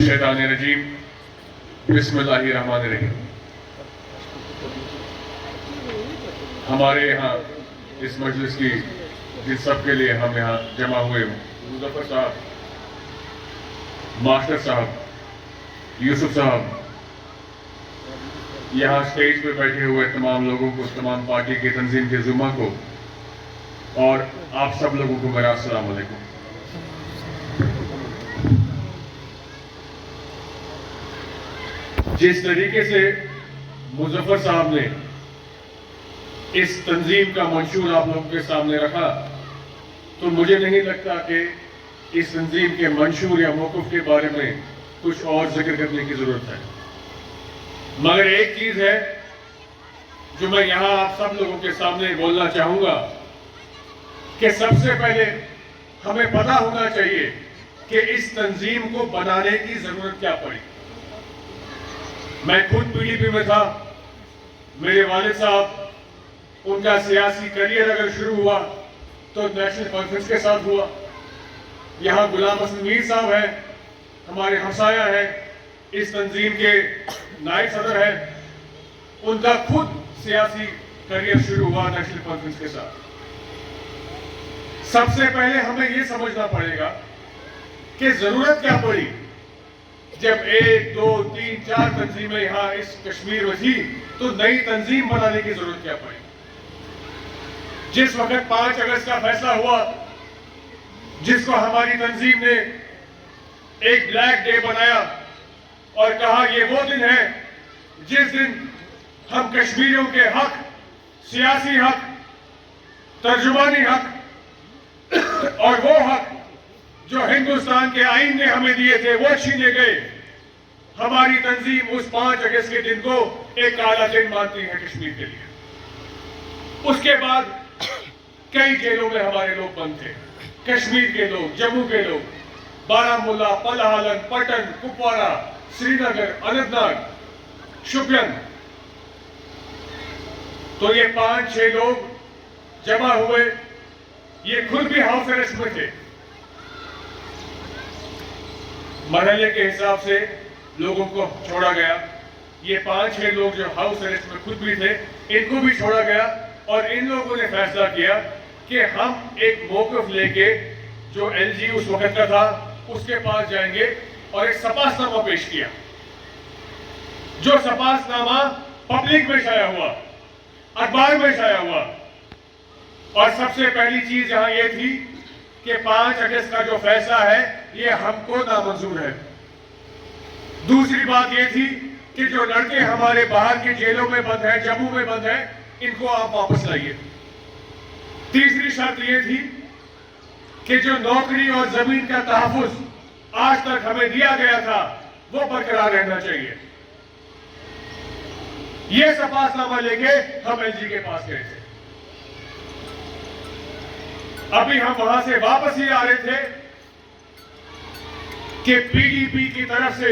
शैतानिर्रजीम बिस्मिल्लाहिर्रहमानिर्रहीम। हमारे यहाँ इस मजलिस की जिस सब के लिए हम यहाँ जमा हुए हूँ, मुज़फ़्फ़र साहब, मास्टर साहब, यूसुफ साहब, यहाँ स्टेज पे बैठे हुए तमाम लोगों को, तमाम पार्टी के तंजीम के जुमा को, और आप सब लोगों को मेरा अस्सलाम वालेकुम। जिस तरीके से मुज़फ़्फ़र साहब ने इस तंजीम का मंशूर आप लोगों के सामने रखा, तो मुझे नहीं लगता कि इस तंजीम के मंशूर या मौक़िफ़ के बारे में कुछ और जिक्र करने की ज़रूरत है। मगर एक चीज़ है जो मैं यहाँ आप सब लोगों के सामने बोलना चाहूँगा कि सबसे पहले हमें पता होना चाहिए कि इस तंजीम को बनाने की ज़रूरत क्या पड़ी। मैं खुद पीडीपी में था, मेरे वालिद साहब, उनका सियासी करियर अगर शुरू हुआ तो नेशनल कॉन्फ्रेंस के साथ हुआ। यहाँ गुलाम हसन मीर साहब हैं, हमारे हमसाया हैं, इस तंजीम के नायब सदर हैं, उनका खुद सियासी करियर शुरू हुआ नेशनल कॉन्फ्रेंस के साथ। सबसे पहले हमें यह समझना पड़ेगा कि जरूरत क्या पड़ी जब 1, 2, 3, 4 तंजीमें यहाँ इस कश्मीर में थी, तो नई तंजीम बनाने की जरूरत क्या पड़ी। जिस वक्त 5 अगस्त का फैसला हुआ, जिसको हमारी तंजीम ने एक ब्लैक डे बनाया और कहा ये वो दिन है जिस दिन हम कश्मीरियों के हक, सियासी हक, तर्जुमानी हक और वो हक जो हिंदुस्तान के आईन ने हमें दिए थे वो छीने गए। हमारी तंजीम उस 5 अगस्त के दिन को एक काला दिन मानती है कश्मीर के लिए। उसके बाद कई जेलों में हमारे लोग बंद थे, कश्मीर के लोग, जम्मू के लोग, बारामूला, पलहालन, पटन, कुपवारा, श्रीनगर, अनंतनाग, शुपियन। तो ये 5-6 लोग जमा हुए, ये खुद भी हाउस अरेस्ट में थे। मरहले के हिसाब से लोगों को छोड़ा गया। ये 5-6 लोग जो हाउस अरेस्ट में खुद भी थे, इनको भी छोड़ा गया और इन लोगों ने फैसला किया कि हम एक मौक़िफ़ लेके जो एलजी उस वक्त का था उसके पास जाएंगे और एक सपासनामा पेश किया, जो सपासनामा पब्लिक में छाया हुआ, अखबार में छाया हुआ। और सबसे पहली चीज यहां यह थी कि 5 अगस्त का जो फैसला है ये हमको नामंजूर है। दूसरी बात यह थी कि जो लड़के हमारे बाहर की जेलों में बंद हैं, जम्मू में बंद हैं, इनको आप वापस लाइए। तीसरी शर्त यह थी कि जो नौकरी और जमीन का तहफ़्फ़ुज़ आज तक हमें दिया गया था वो बरकरार रहना चाहिए। यह सपासनामा लेके हम एलजी के पास गए थे। अभी हम वहां से वापस ही आ रहे थे कि पीडीपी की तरफ से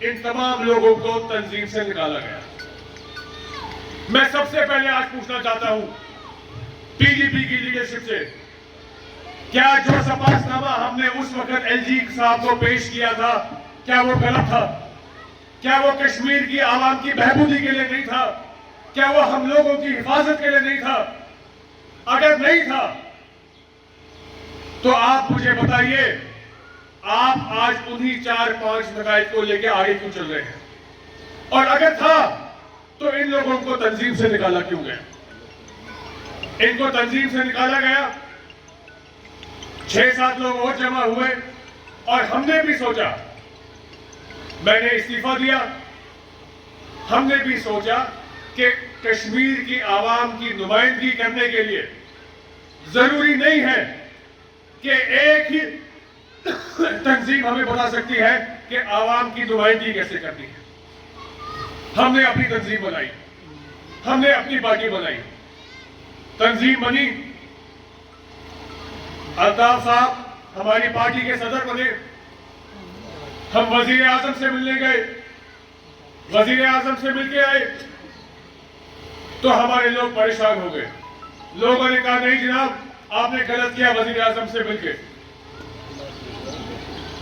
इन तमाम लोगों को तंजीम से निकाला गया। मैं सबसे पहले आज पूछना चाहता हूं पीडीपी की लीडरशिप से, क्या जो सपासनामा हमने उस वक्त एलजी साहब को पेश किया था, क्या वो गलत था? क्या वो कश्मीर की आवाम की बहबूदी के लिए नहीं था? क्या वो हम लोगों की हिफाजत के लिए नहीं था? अगर नहीं था तो आप मुझे बताइए, आप आज उन्हीं 4-5 नकायद को लेकर आगे क्यों चल रहे हैं? और अगर था तो इन लोगों को तंजीम से निकाला क्यों गया? इनको तंजीम से निकाला गया, 6-7 लोग और जमा हुए और हमने भी सोचा, मैंने इस्तीफा दिया, हमने भी सोचा कि कश्मीर की आवाम की नुमाइंदगी करने के लिए जरूरी नहीं है कि एक ही तंजीम हमें बता सकती है कि आवाम की नुमाइंदगी कैसे करनी है। हमने अपनी तंजीम बनाई, हमने अपनी पार्टी बनाई, तंजीम बनी। अल्ताफ साहब हमारी पार्टी के सदर बने, हम वजीर आजम से मिलने गए, वजीर आजम से मिलके आए तो हमारे लोग परेशान हो गए। लोगों ने कहा नहीं जनाब, आपने गलत किया वजीर आजम से मिलके।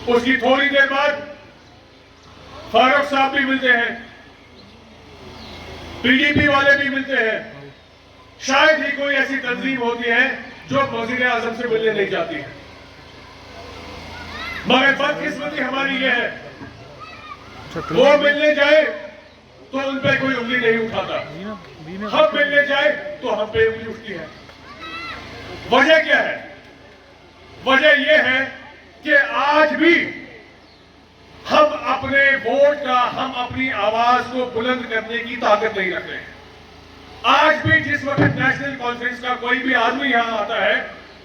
उसकी थोड़ी देर बाद फारूक साहब भी मिलते हैं, पीडीपी वाले भी मिलते हैं। शायद ही कोई ऐसी तंजीम होती है जो वजीर आजम से मिलने नहीं जाती है। मगर बदकिस्मती हमारी यह है, वो मिलने जाए तो उन पे कोई उंगली नहीं उठाता, हम मिलने जाए तो हम पे उंगली उठती है। वजह क्या है? वजह यह है कि आज भी हम अपने वोट का, हम अपनी आवाज को बुलंद करने की ताकत नहीं रख रहे हैं। आज भी जिस वक्त नेशनल कॉन्फ्रेंस का कोई भी आदमी यहां आता है,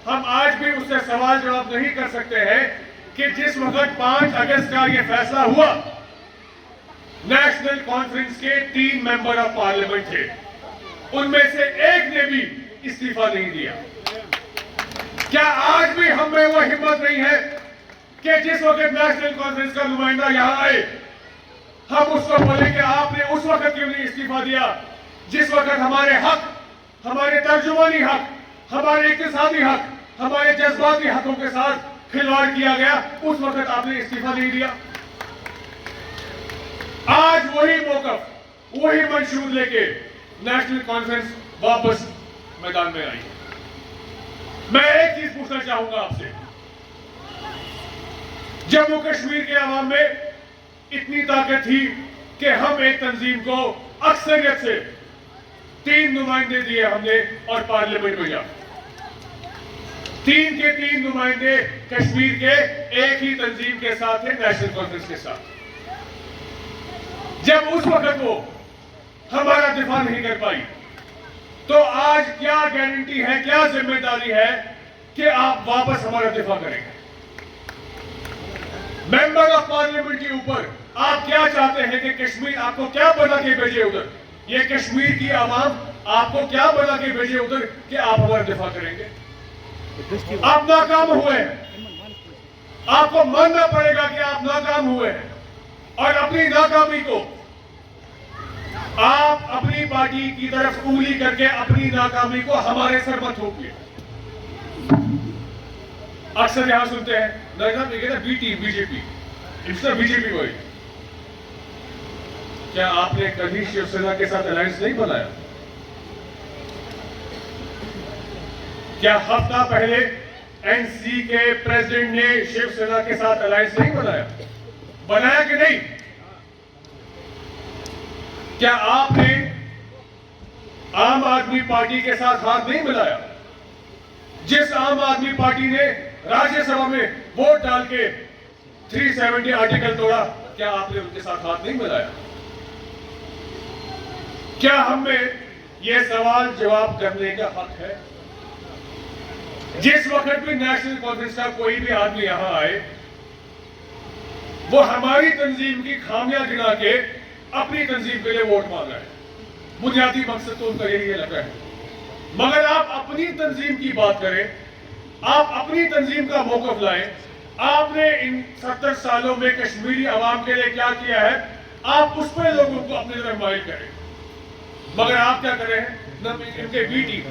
हम आज भी उससे सवाल जवाब नहीं कर सकते हैं कि जिस वक्त 5 अगस्त का यह फैसला हुआ, नेशनल कॉन्फ्रेंस के 3 मेंबर ऑफ पार्लियामेंट थे, उनमें से एक ने भी इस्तीफा नहीं दिया। क्या आज भी हम में वो हिम्मत नहीं है कि जिस वक्त नेशनल कॉन्फ्रेंस का नुमाइंदा यहां आए, हम उसको बोले कि आपने उस वक्त क्यों नहीं इस्तीफा दिया जिस वक्त हमारे हक, हमारे तर्जुमानी हक, हमारे इक्तिसादी हक, हमारे जज्बाती हकों के साथ खिलवाड़ किया गया, उस वक्त आपने इस्तीफा नहीं दिया। आज वही मौकफ, वही मंशूर लेके नेशनल कॉन्फ्रेंस वापस मैदान में आई। मैं एक चीज पूछना चाहूंगा आपसे, जम्मू कश्मीर के अवाम में इतनी ताकत थी कि हम एक तंजीम को अक्सरियत से 3 नुमाइंदे दिए हमने और पार्लियामेंट में जा 3 के 3 नुमाइंदे कश्मीर के एक ही तंजीम के साथ थे, नेशनल कॉन्फ्रेंस के साथ। जब उस वक्त वो हमारा दिफा नहीं कर पाई, तो आज क्या गारंटी है, क्या जिम्मेदारी है कि आप वापस हमारा दिफा करेंगे? मेंबर ऑफ पार्लियामेंट के ऊपर आप क्या चाहते हैं कि कश्मीर आपको क्या बना के भेजे उधर? ये कश्मीर की आवाम आपको क्या बना के भेजे उधर कि आप हमारा दिफा करेंगे? आप नाकाम हुए हैं, आपको मानना पड़ेगा कि आप नाकाम हुए हैं, और अपनी नाकामी को आप अपनी पार्टी की तरफ उंगली करके अपनी नाकामी को हमारे सर मत थोपिए। अक्सर यहां सुनते हैं बीटी बीजेपी, इसका बीजेपी कोई। क्या आपने कभी शिवसेना के साथ अलायंस नहीं बनाया? क्या हफ्ता पहले एनसी के प्रेसिडेंट ने शिवसेना के साथ अलायंस नहीं बनाया? बनाया कि नहीं? क्या आपने आम आदमी पार्टी के साथ हाथ नहीं मिलाया? जिस आम आदमी पार्टी ने राज्यसभा में वोट डाल के 370 आर्टिकल तोड़ा, क्या आपने उनके साथ हाथ नहीं मिलाया? क्या हमें यह सवाल जवाब करने का हक है? जिस वक्त भी नेशनल कॉन्फ्रेंस का कोई भी आदमी यहां आए, वो हमारी तंजीम की खामियां गिना के अपनी तंजीम के लिए वोट मांग रहा है। बुनियादी मकसद तो उनका यही लग रहा है। मगर आप अपनी तंजीम की बात करें, आप अपनी तंजीम का मौकफ लाएं। आपने इन 70 सालों में कश्मीरी आवाम के लिए क्या किया है, आप उस पर लोगों को अपनी तरफ माइल करें। मगर आप क्या कर रहे हैं? इनके बीटी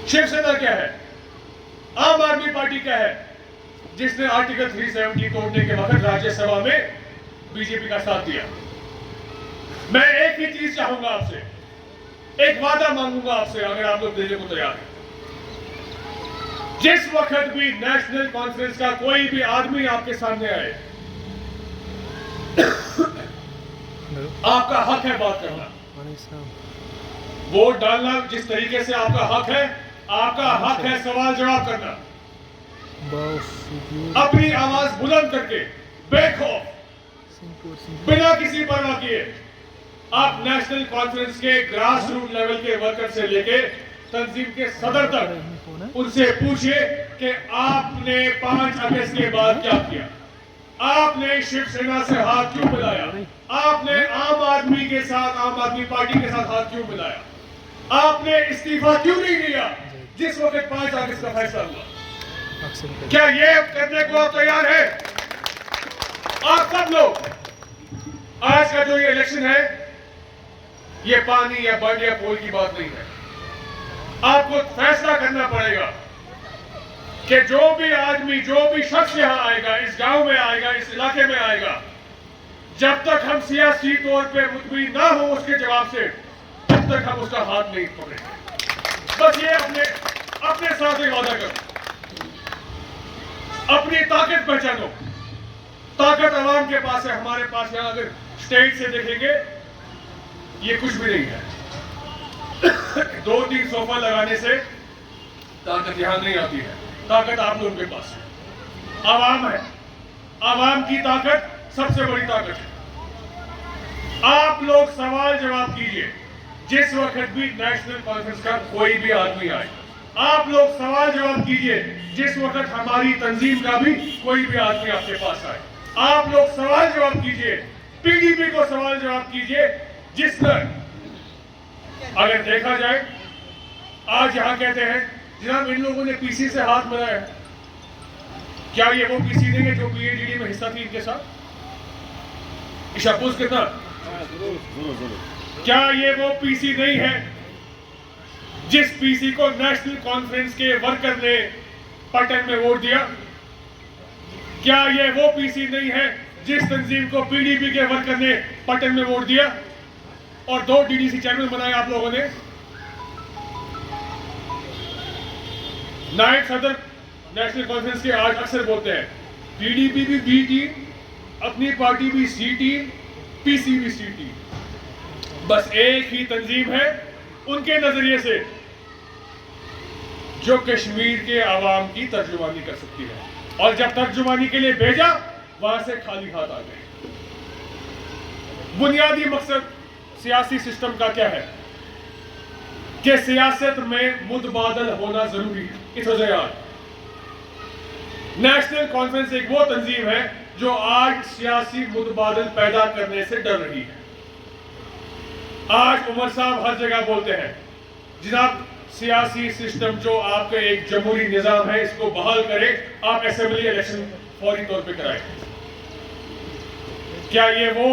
शिवसेना क्या है, आम आदमी पार्टी क्या है, जिसने आर्टिकल 370 तोड़ने के वक्त राज्यसभा में बीजेपी का साथ दिया। मैं एक ही चीज चाहूंगा आपसे, एक वादा मांगूंगा आपसे, अगर आप लोग देने को तैयार हैं। जिस वक्त भी नेशनल कॉन्फ्रेंस का कोई भी आदमी आपके सामने आए, आपका हक है बात करना, वोट डालना, जिस तरीके से आपका हक है, आपका हक है सवाल जवाब करना, अपनी आवाज बुलंद करके बेखौफ, बिना किसी परवाह किए आप नेशनल कॉन्फ्रेंस के ग्रास रूट लेवल के वर्कर से लेके तंजीम के सदर तक उनसे पूछिए कि आपने 5 अगस्त के बाद क्या किया? आपने शिवसेना से हाथ क्यों मिलाया? आपने आम आदमी के साथ, आम आदमी पार्टी के साथ हाथ क्यों मिलाया? आपने इस्तीफा क्यों नहीं दिया जिस वक्त 5 अगस्त का फैसला हुआ? क्या ये करने को आप तैयार है? आप सब लोग, आज का जो ये इलेक्शन है, ये पानी या बर्ड या पोल की बात नहीं है। आपको फैसला करना पड़ेगा कि जो भी आदमी, जो भी शख्स यहां आएगा, इस गांव में आएगा, इस इलाके में आएगा, जब तक हम सियासी तौर पे मुतमिन ना हो उसके जवाब से, तब तक हम उसका हाथ नहीं पकड़ेंगे। बस ये अपने साथ एक वादा करो, अपनी ताकत पहचानो। ताकत आवाम के पास है, हमारे पास है। अगर स्टेट से देखेंगे ये कुछ भी नहीं है। 2-3 सोफा लगाने से ताकत यहां नहीं आती है, ताकत आप लोगों के पास है, आवाम है। आवाम की ताकत सबसे बड़ी ताकत है। आप लोग सवाल जवाब कीजिए जिस वक्त भी नेशनल कॉन्फ्रेंस का कोई भी आदमी आए, आप लोग सवाल जवाब कीजिए जिस वक्त हमारी तंजीम का भी कोई भी आदमी आपके पास आए। आप लोग सवाल जवाब कीजिए, पीडीपी को सवाल जवाब कीजिए, जिस पर अगर देखा जाए आज यहां कहते हैं जनाब इन लोगों ने पीसी से हाथ मिलाया। क्या ये वो पीसी नहीं है जो पीएडीडी में हिस्सा थी इनके साथ? इशापूस कितना? क्या ये वो पीसी नहीं है जिस पीसी को नेशनल कॉन्फ्रेंस के वर्कर ने पटन में वोट दिया? क्या ये वो पीसी नहीं है जिस तंजीम को पीडीपी के वर्कर ने पटन में वोट दिया और 2 डीडीसी चैनल बनाए आप लोगों ने? नायब सदर नेशनल कॉन्फ्रेंस के आज अक्सर बोलते हैं पीडीपी भी बी टीम, अपनी पार्टी भी सी टीम, पीसी भी सी टीम। बस एक ही तंजीम है उनके नजरिए से जो कश्मीर के आवाम की तर्जुमानी कर सकती है, और जब तर्जुमानी के लिए भेजा वहां से खाली हाथ आ गए। बुनियादी मकसद सियासी सिस्टम का क्या है कि सियासत में मुतबादल होना जरूरी है। नेशनल कॉन्फ्रेंस एक वो तंजीम है जो आज सियासी मुतबादल पैदा करने से डर रही है। आज उमर साहब हर जगह बोलते हैं जनाब सियासी सिस्टम जो आपका एक जमहूरी निजाम है इसको बहाल करें, आप असेंबली इलेक्शन फौरी तौर पे कराएं। क्या ये वो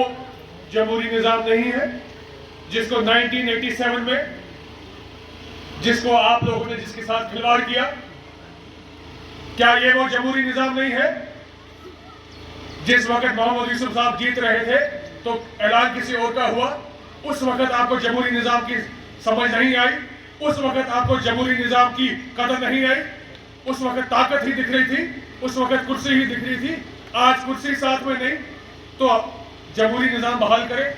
जमहूरी निजाम नहीं है जिसको 1987 में जिसको आप लोगों ने जिसके साथ खिलवाड़ किया? क्या ये वो जमहूरी निजाम नहीं है जिस वक्त मोहम्मद यूसुफ साहब जीत रहे थे तो ऐलान किसी और का हुआ? उस वक्त आपको जमहूरी निजाम की समझ नहीं आई, उस वक्त आपको जमहूरी निजाम की कदर नहीं आई, उस वक्त ताकत ही दिख रही थी, उस वक्त कुर्सी ही दिख रही थी। आज कुर्सी साथ में नहीं तो जमहूरी निजाम बहाल करें।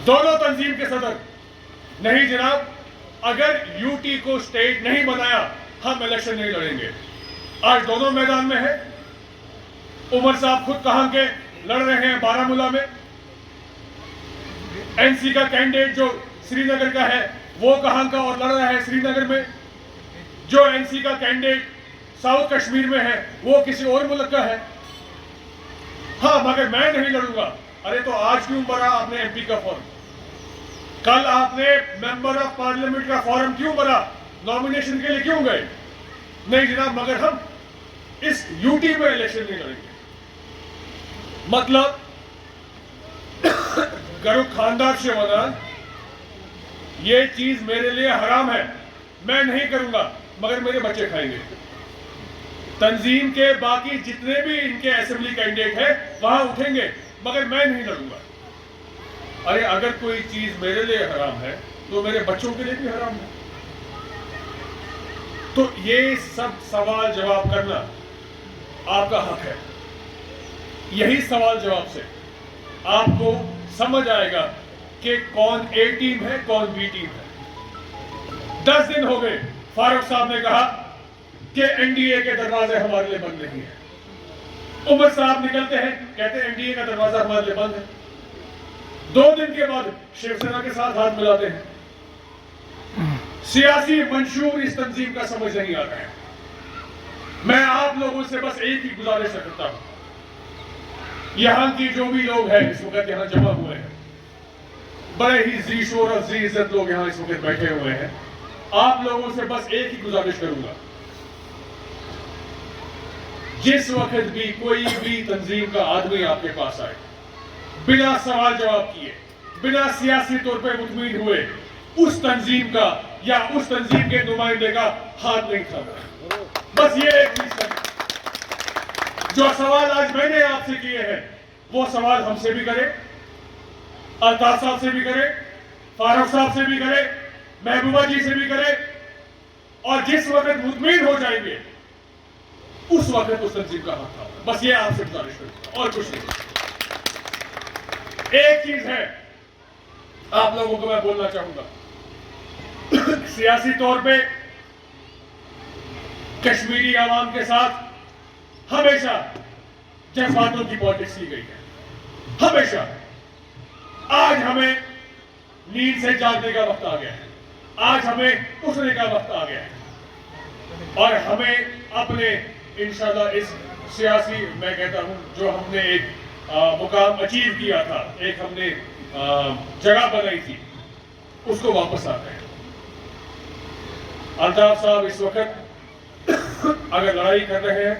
दोनों तंजीम के सदर नहीं जनाब, अगर यूटी को स्टेट नहीं बनाया हम इलेक्शन नहीं लड़ेंगे। आज दोनों मैदान में है। उमर साहब खुद कहां के लड़ रहे हैं बारामूला में, एनसी का कैंडिडेट जो श्रीनगर का है वो कहां का और लड़ रहा है श्रीनगर में, जो एनसी का कैंडिडेट साउथ कश्मीर में है वो किसी और मुल्क का है। हाँ मगर मैं नहीं लड़ूंगा। अरे तो आज क्यों भरा आपने एमपी का फॉर्म? कल आपने मेंबर ऑफ पार्लियामेंट का फॉर्म क्यों भरा? नॉमिनेशन के लिए क्यों गए? नहीं जनाब मगर हम इस यूटी में इलेक्शन नहीं लड़ेंगे। मतलब गरु खानदार से वदान ये चीज मेरे लिए हराम है, मैं नहीं करूंगा मगर मेरे बच्चे खाएंगे। तंजीम के बाकी जितने भी इनके असेंबली कैंडिडेट हैं वहां उठेंगे मगर मैं नहीं लड़ूंगा। अरे अगर कोई चीज मेरे लिए हराम है तो मेरे बच्चों के लिए भी हराम है। तो ये सब सवाल जवाब करना आपका हक है। यही सवाल जवाब से आपको समझ आएगा कि कौन ए टीम है कौन बी टीम है। 10 दिन हो गए फारूक साहब ने कहा कि एनडीए के दरवाजे हमारे लिए बंद नहीं है। उमर साहब निकलते हैं कहते हैं एनडीए का दरवाजा हमारे लिए बंद है। 2 दिन के बाद शिवसेना के साथ हाथ मिलाते हैं। सियासी मंशूर इस तंजीम का समझ नहीं आ रहा है। मैं आप लोगों से बस एक ही गुजारिश करता हूं, यहां की जो भी लोग हैं इस वक्त यहां जमा हुए हैं, बड़े ही जी शोर और जी इज्जत लोग यहां इस वक्त बैठे हुए हैं, आप लोगों से बस एक ही गुजारिश करूंगा, जिस वक्त भी कोई भी तंजीम का आदमी आपके पास आए, बिना सवाल जवाब किए, बिना सियासी तौर पर मुतमीन हुए उस तंजीम का या उस तंजीम के नुमाइंदे का हाथ नहीं थामा। बस ये एक चीज है। जो सवाल आज मैंने आपसे किए हैं वो सवाल हमसे भी करें, अल्ताफ साहब से भी करें, फारूक साहब से भी करें, महबूबा जी से भी करें, और जिस वक्त मुतमिन हो जाएंगे उस वक्त उस तंजीम का हक था। बस ये आपसे गुजारिश करूंगा और कुछ नहीं। एक चीज है आप लोगों को मैं बोलना चाहूंगा, सियासी तौर पे कश्मीरी आवाम के साथ हमेशा जज्बातों की पॉलिटिक्स की गई है, हमेशा। आज हमें नींद से जागने का वक्त आ गया है, आज हमें उठने का वक्त आ गया है, और हमें अपने इंशाल्लाह इस सियासी, मैं कहता हूं, जो हमने एक मुकाम अचीव किया था, एक हमने जगह बनाई थी, उसको वापस आना है। अल्ताफ साहब इस वक्त अगर लड़ाई कर रहे हैं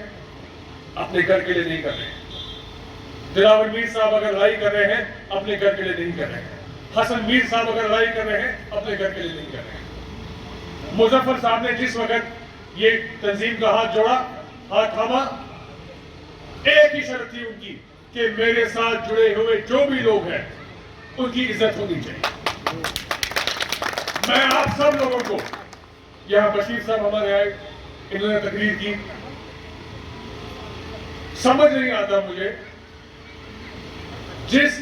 अपने घर के लिए नहीं कर रहे हैं। दिलावर मीर साहब अगर लड़ाई कर रहे हैं अपने घर के लिए नहीं कर रहे हैं। हसन मीर साहब अगर लड़ाई कर रहे हैं अपने घर के लिए नहीं कर रहे हैं। मुजफ्फर साहब ने जिस वक्त ये तंजीम का हाथ जोड़ा, हाथ थामा, एक ही शर्त थी उनकी कि मेरे साथ जुड़े हुए जो भी लोग हैं उनकी इज्जत होनी चाहिए। मैं आप सब लोगों को, यहां बशीर साहब हमारे आए, इन्होंने तकरीर की, समझ नहीं आता मुझे जिस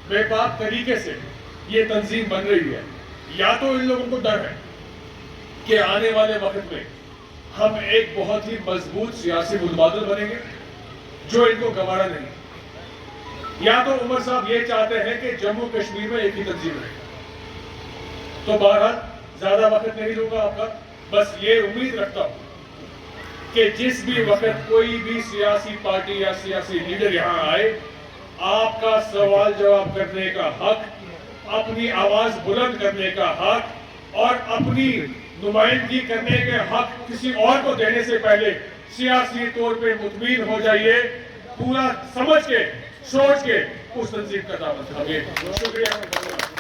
बेपाक तरीके से ये तंजीम बन रही है, या तो इन लोगों को डर है कि आने वाले वक्त में हम एक बहुत ही मजबूत सियासी मुतबादिल बनेंगे जो इनको गवारा नहीं, या तो उमर साहब ये चाहते हैं कि जम्मू कश्मीर में एक ही तंजीम रहे। तो बहरहाल ज्यादा वक्त नहीं लूंगा आपका, बस ये उम्मीद रखता हूं कि जिस भी वक्त कोई भी सियासी पार्टी या सियासी लीडर यहां आए, आपका सवाल जवाब करने का हक, अपनी आवाज बुलंद करने का हक और अपनी नुमाइंदगी करने के हक किसी और को देने से पहले सियासी तौर पे मुतमीन हो जाइए, पूरा समझ के, सोच के उस तंजीम का दामन थामिए। शुक्रिया।